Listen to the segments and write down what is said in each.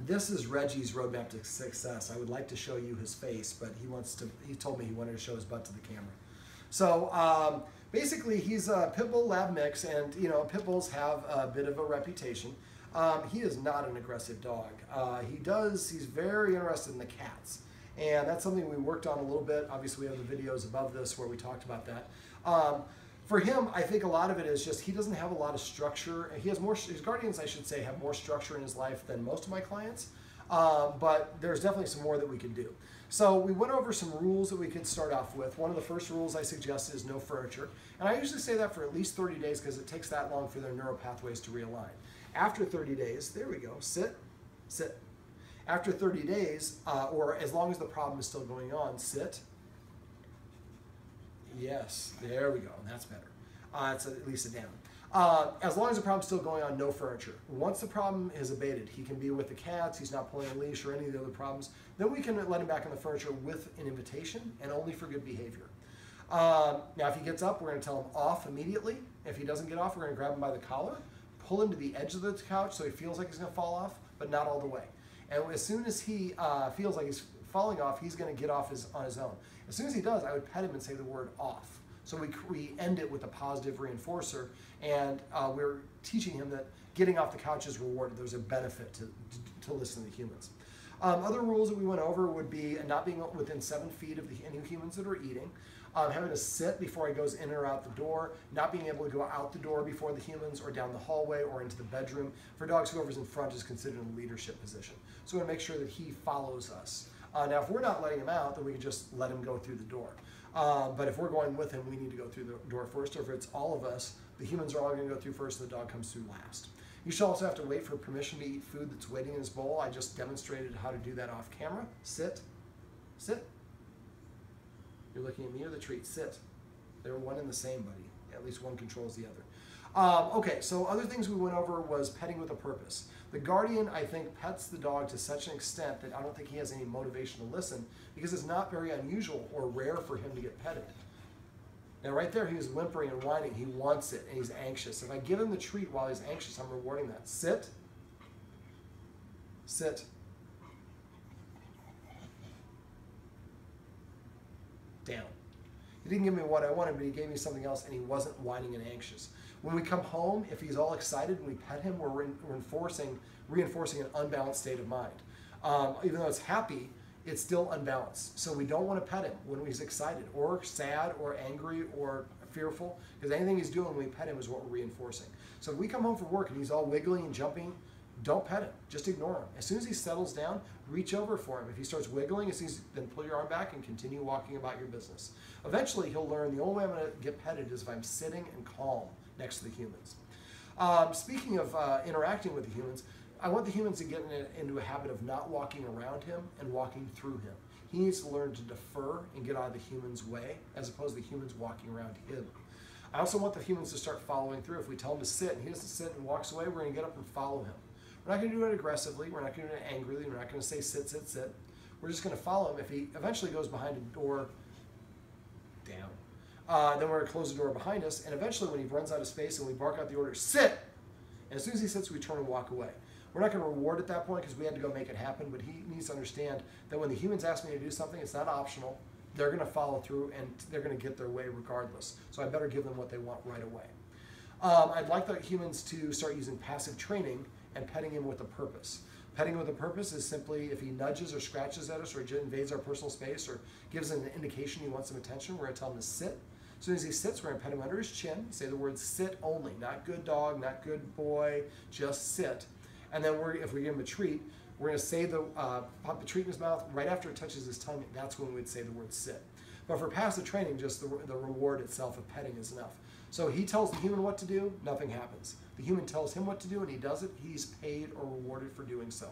This is Reggie's roadmap to success. I would like to show you his face, but he told me he wanted to show his butt to the camera. So basically, he's a pit bull lab mix, and you know, pit bulls have a bit of a reputation. He is not an aggressive dog. He's very interested in the cats, and that's something we worked on a little bit. Obviously, we have the videos above this where we talked about that. For him, I think a lot of it is just he doesn't have a lot of structure. He has more, his guardians, I should say, have more structure in his life than most of my clients, but there's definitely some more that we can do. So we went over some rules that we could start off with. One of the first rules I suggested is no furniture. And I usually say that for at least 30 days because it takes that long for their neural pathways to realign. After 30 days, there we go, sit, sit. After 30 days, or as long as the problem is still going on, sit. Yes, there we go, that's better. It's at least a down. As long as the problem's still going on, no furniture. Once the problem is abated, he can be with the cats, he's not pulling a leash or any of the other problems, then we can let him back on the furniture with an invitation and only for good behavior. Now, if he gets up, we're going to tell him off immediately. If he doesn't get off, we're going to grab him by the collar, pull him to the edge of the couch so he feels like he's going to fall off, but not all the way. And as soon as he feels like he's falling off, he's going to get off on his own. As soon as he does, I would pet him and say the word off. So we end it with a positive reinforcer, and we're teaching him that getting off the couch is rewarded. There's a benefit to listening to humans. Other rules that we went over would be not being within 7 feet of any humans that are eating, having to sit before he goes in or out the door, not being able to go out the door before the humans or down the hallway or into the bedroom. For dogs, whoever's in front is considered in a leadership position. So we want to make sure that he follows us. Now, if we're not letting him out, then we can just let him go through the door. But if we're going with him, we need to go through the door first. Or if it's all of us, the humans are all going to go through first and the dog comes through last. You should also have to wait for permission to eat food that's waiting in his bowl. I just demonstrated how to do that off camera. Sit, sit. You're looking at me or the treat. Sit. They're one and the same, buddy. At least one controls the other. Okay, so other things we went over was petting with a purpose. The guardian, I think, pets the dog to such an extent that I don't think he has any motivation to listen because it's not very unusual or rare for him to get petted. Now right there, he was whimpering and whining. He wants it and he's anxious. If I give him the treat while he's anxious, I'm rewarding that. Sit, sit, down. He didn't give me what I wanted, but he gave me something else and he wasn't whining and anxious. When we come home, if he's all excited and we pet him, we're reinforcing an unbalanced state of mind. Even though it's happy, it's still unbalanced. So we don't want to pet him when he's excited or sad or angry or fearful, because anything he's doing when we pet him is what we're reinforcing. So if we come home from work and he's all wiggling and jumping, don't pet him. Just ignore him. As soon as he settles down, reach over for him. If he starts wiggling, then pull your arm back and continue walking about your business. Eventually, he'll learn the only way I'm going to get petted is if I'm sitting and calm next to the humans. Speaking of interacting with the humans, I want the humans to get into a habit of not walking around him and walking through him. He needs to learn to defer and get out of the human's way as opposed to the humans walking around him. I also want the humans to start following through. If we tell him to sit and he doesn't sit and walks away, we're going to get up and follow him. We're not going to do it aggressively. We're not going to do it angrily. We're not going to say sit, sit, sit. We're just going to follow him. If he eventually goes behind a door, down. Then we're going to close the door behind us, and eventually when he runs out of space and we bark out the order, sit! And as soon as he sits, we turn and walk away. We're not going to reward at that point because we had to go make it happen, but he needs to understand that when the humans ask me to do something, it's not optional. They're going to follow through, and they're going to get their way regardless. So I better give them what they want right away. I'd like the humans to start using passive training and petting him with a purpose. Petting with a purpose is simply if he nudges or scratches at us or invades our personal space or gives an indication he wants some attention, we're going to tell him to sit. As soon as he sits, we're going to pet him under his chin, say the word sit only, not good dog, not good boy, just sit. And then if we give him a treat, we're going to say pop the treat in his mouth right after it touches his tongue. That's when we'd say the word sit. But for passive training, just the reward itself of petting is enough. So he tells the human what to do, nothing happens. The human tells him what to do and he does it, he's paid or rewarded for doing so.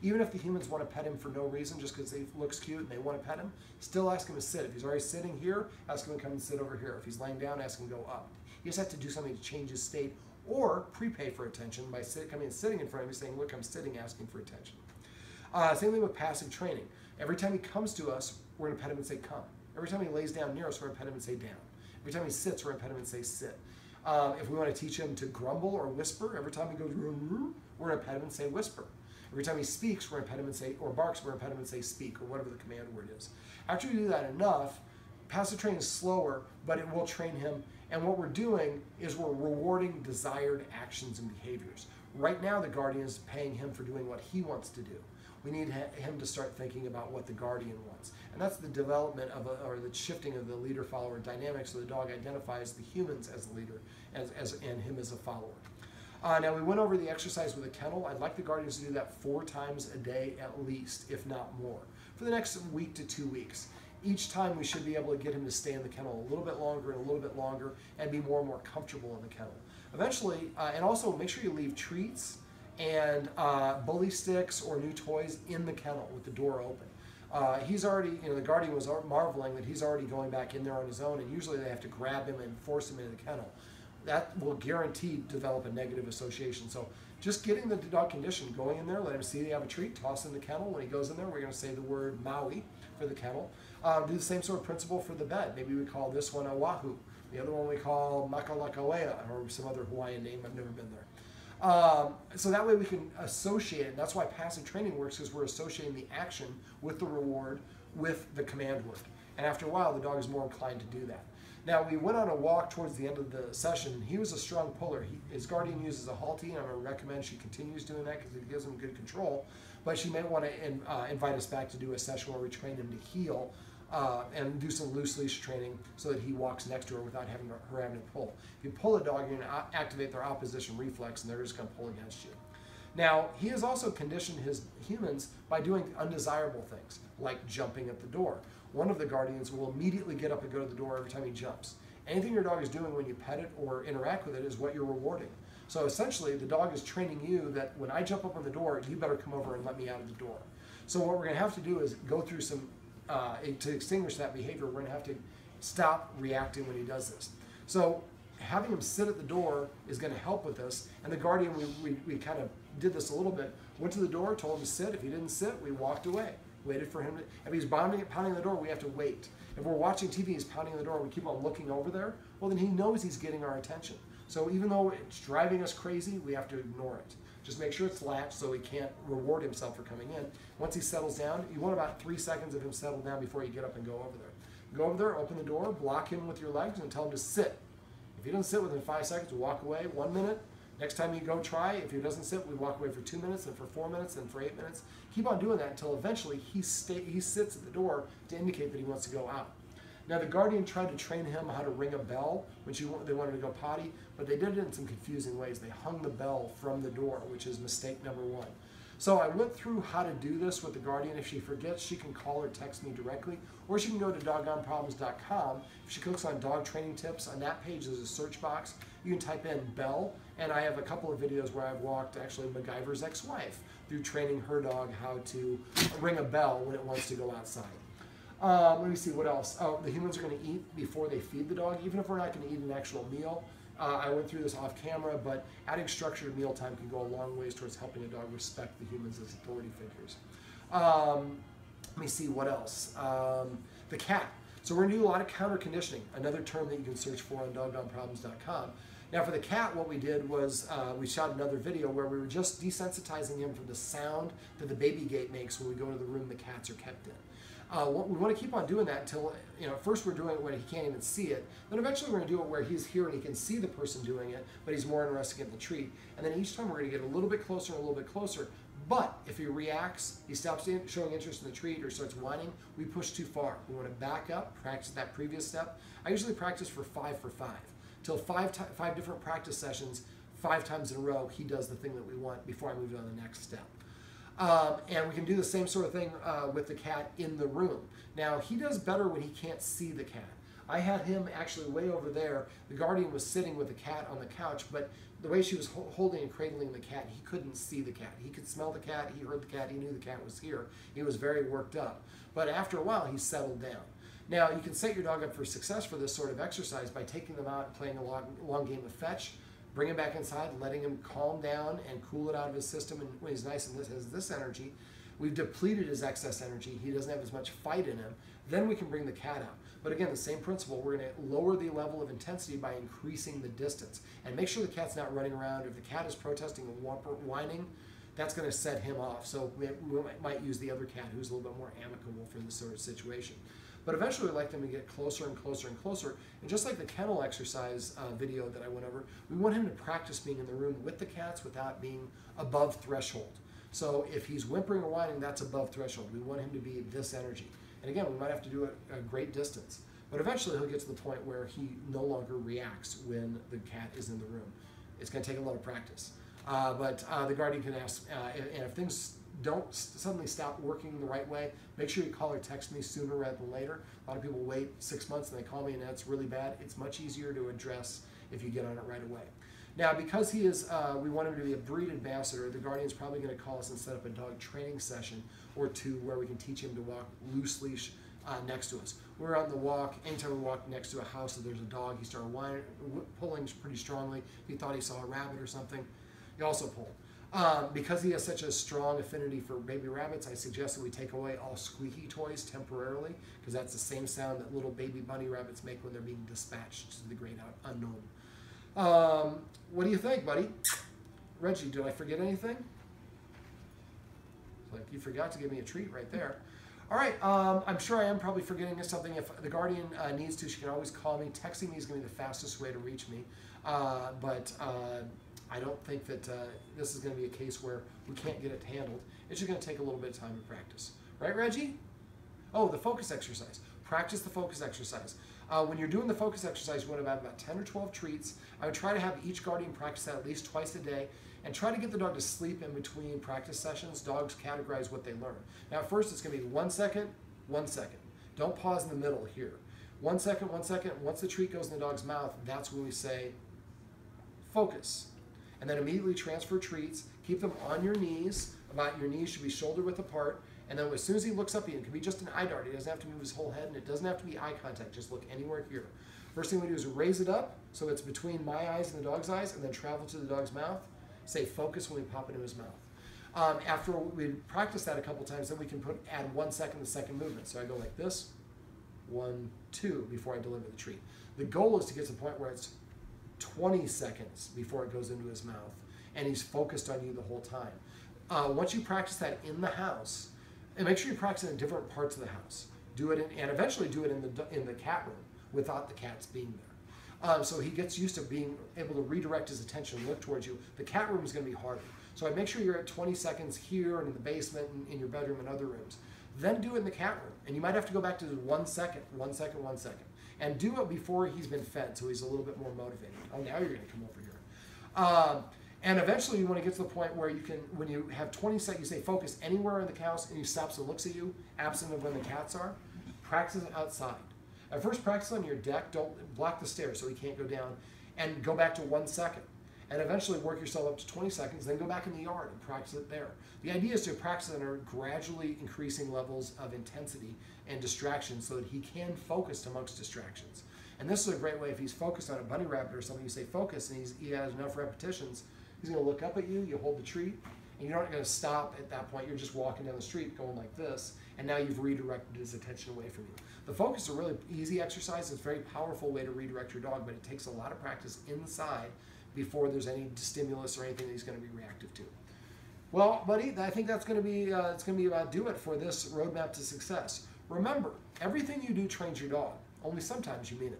Even if the humans want to pet him for no reason, just because he looks cute and they want to pet him, still ask him to sit. If he's already sitting here, ask him to come and sit over here. If he's laying down, ask him to go up. You just have to do something to change his state or prepay for attention by coming and sitting in front of me saying, look, I'm sitting, asking for attention. Same thing with passive training. Every time he comes to us, we're going to pet him and say, come. Every time he lays down near us, we're going to pet him and say, down. Every time he sits, we're going to pet him and say, sit. If we want to teach him to grumble or whisper, every time he goes, we're going to pet him and say, whisper. Every time he speaks, we're going to pet him and say, or barks, we're going to pet him and say speak, or whatever the command word is. After we do that enough, passive training is slower, but it will train him. And what we're doing is we're rewarding desired actions and behaviors. Right now, the guardian is paying him for doing what he wants to do. We need him to start thinking about what the guardian wants. And that's the development of, or the shifting of the leader-follower dynamic, so the dog identifies the humans as the leader and him as a follower. Now, we went over the exercise with a kennel. I'd like the guardians to do that 4 times a day at least, if not more, for the next week to 2 weeks. Each time we should be able to get him to stay in the kennel a little bit longer and a little bit longer and be more and more comfortable in the kennel. Eventually, and also make sure you leave treats and bully sticks or new toys in the kennel with the door open. He's already, the guardian was marveling that he's already going back in there on his own, and usually they have to grab him and force him into the kennel. That will guarantee develop a negative association. So just getting the dog conditioned, going in there, let him see they have a treat, toss in the kennel. When he goes in there, we're going to say the word Maui for the kennel. Do the same sort of principle for the bed. Maybe we call this one Oahu. The other one we call Makalakawea, or some other Hawaiian name. I've never been there. So that way we can associate it. That's why passive training works, because we're associating the action with the reward with the command word. And after a while, the dog is more inclined to do that. Now, we went on a walk towards the end of the session. He was a strong puller. His guardian uses a halty, and I'm going to recommend she continues doing that because it gives him good control. But she may want to invite us back to do a session where we train him to heel and do some loose leash training so that he walks next to her without having to pull. If you pull a dog, you're going to activate their opposition reflex, and they're just going to pull against you. Now, he has also conditioned his humans by doing undesirable things, like jumping at the door. One of the guardians will immediately get up and go to the door every time he jumps. Anything your dog is doing when you pet it or interact with it is what you're rewarding. So essentially, the dog is training you that when I jump up on the door, you better come over and let me out of the door. So what we're going to have to do is go through some, to extinguish that behavior, we're going to have to stop reacting when he does this. So having him sit at the door is going to help with this. And the guardian, we kind of did this a little bit. Went to the door, told him to sit. If he didn't sit, we walked away. Waited for him to, if he's pounding the door, we have to wait. If we're watching TV, he's pounding the door, we keep on looking over there, well then he knows he's getting our attention. So even though it's driving us crazy, we have to ignore it. Just make sure it's latched so he can't reward himself for coming in. Once he settles down, you want about 3 seconds of him settle down before you get up and go over there. Go over there, open the door, block him with your legs, and tell him to sit. If he doesn't sit within 5 seconds, walk away. 1 minute. Next time you go try, if he doesn't sit, we walk away for 2 minutes, then for 4 minutes, then for 8 minutes. Keep on doing that until eventually he sits at the door to indicate that he wants to go out. Now, the guardian tried to train him how to ring a bell when they wanted to go potty, but they did it in some confusing ways. They hung the bell from the door, which is mistake number 1. So I went through how to do this with the guardian. If she forgets, she can call or text me directly, or she can go to doggoneproblems.com. If she clicks on dog training tips, on that page there's a search box. You can type in bell, and I have a couple of videos where I've walked actually MacGyver's ex-wife through training her dog how to ring a bell when it wants to go outside. Let me see what else. Oh, the humans are going to eat before they feed the dog, even if we're not going to eat an actual meal. I went through this off camera, but adding structure to mealtime can go a long ways towards helping a dog respect the humans as authority figures. Let me see what else. The cat. So we're going to do a lot of counter conditioning, another term that you can search for on doggoneproblems.com. Now for the cat, what we did was we shot another video where we were just desensitizing him from the sound that the baby gate makes when we go to the room the cats are kept in. We want to keep on doing that until, first we're doing it when he can't even see it. Then eventually we're going to do it where he's here and he can see the person doing it, but he's more interested in the treat. And then each time we're going to get a little bit closer and a little bit closer. But if he reacts, he stops showing interest in the treat or starts whining, we push too far. We want to back up, practice that previous step. I usually practice for 5 for 5. Till 5 different practice sessions, 5 times in a row, he does the thing that we want before I move on to the next step. And we can do the same sort of thing with the cat in the room. Now, he does better when he can't see the cat. I had him actually way over there. The guardian was sitting with the cat on the couch, but the way she was holding and cradling the cat, he couldn't see the cat. He could smell the cat, he heard the cat, he knew the cat was here. He was very worked up. But after a while, he settled down. Now, you can set your dog up for success for this sort of exercise by taking them out and playing a long game of fetch, bring him back inside, letting him calm down and cool it out of his system. And when he's nice and has this energy, we've depleted his excess energy. He doesn't have as much fight in him. Then we can bring the cat out. But again, the same principle. We're going to lower the level of intensity by increasing the distance. And make sure the cat's not running around. If the cat is protesting and whining, that's going to set him off. So we might use the other cat who's a little bit more amicable for this sort of situation. But eventually we like them to get closer and closer and closer. And just like the kennel exercise video that I went over, we want him to practice being in the room with the cats without being above threshold. So if he's whimpering or whining, that's above threshold. We want him to be this energy. And again, we might have to do it a great distance. But eventually he'll get to the point where he no longer reacts when the cat is in the room. It's going to take a lot of practice. But the guardian can ask, and if things don't suddenly stop working the right way, make sure you call or text me sooner rather than later. A lot of people wait 6 months and they call me and that's really bad. It's much easier to address if you get on it right away. Now, because he is, we want him to be a breed ambassador, the guardian's probably going to call us and set up a dog training session or two where we can teach him to walk loose leash next to us. We're on the walk. Anytime we walk next to a house and there's a dog, he started whining, pulling pretty strongly. If he thought he saw a rabbit or something, he also pulled. Because he has such a strong affinity for baby rabbits, I suggest that we take away all squeaky toys temporarily, because that's the same sound that little baby bunny rabbits make when they're being dispatched to the great unknown. What do you think, buddy? Reggie, did I forget anything? It's like you forgot to give me a treat right there. All right, I'm sure I am probably forgetting something. If the guardian needs to, she can always call me. Texting me is going to be the fastest way to reach me. I don't think that this is going to be a case where we can't get it handled. It's just going to take a little bit of time to practice. Right, Reggie? Oh, the focus exercise. Practice the focus exercise. When you're doing the focus exercise, you want to have about 10 or 12 treats. I would try to have each guardian practice that at least twice a day and try to get the dog to sleep in between practice sessions. Dogs categorize what they learn. Now, at first, it's going to be 1 second, 1 second. Don't pause in the middle here. 1 second, 1 second. Once the treat goes in the dog's mouth, that's when we say focus. And then immediately transfer treats. Keep them on your knees. About your knees should be shoulder width apart. And then as soon as he looks up at you, it can be just an eye dart. He doesn't have to move his whole head, and it doesn't have to be eye contact. Just look anywhere here. First thing we do is raise it up so it's between my eyes and the dog's eyes, and then travel to the dog's mouth. Say focus when we pop into his mouth. After we practice that a couple times, then we can add 1 second to the second movement. So I go like this, 1, 2, before I deliver the treat. The goal is to get to the point where it's 20 seconds before it goes into his mouth, and he's focused on you the whole time. Once you practice that in the house, and make sure you practice it in different parts of the house. Do it and eventually do it in the cat room without the cats being there. So he gets used to being able to redirect his attention and look towards you. The cat room is going to be harder. So I make sure you're at 20 seconds here and in the basement and in your bedroom and other rooms. Then do it in the cat room. And you might have to go back to 1 second, 1 second, 1 second. And do it before he's been fed so he's a little bit more motivated. Oh, now you're going to come over here. And eventually you want to get to the point where you can, when you have 20 seconds, you say focus anywhere in the house and he stops and looks at you, absent of when the cats are. Practice it outside. At first practice on your deck, don't block the stairs so he can't go down, and go back to 1 second. And eventually work yourself up to 20 seconds, then go back in the yard and practice it there. The idea is to practice it under gradually increasing levels of intensity and distraction so that he can focus amongst distractions. And this is a great way, if he's focused on a bunny rabbit or something, you say focus and he has enough repetitions, he's going to look up at you, you hold the treat, and you're not going to stop at that point. You're just walking down the street going like this, and now you've redirected his attention away from you. The focus is a really easy exercise. It's a very powerful way to redirect your dog, but it takes a lot of practice inside before there's any stimulus or anything that he's going to be reactive to. Well, buddy, I think that's going to be it's going to be about do it for this roadmap to success. Remember, everything you do trains your dog. Only sometimes you mean it.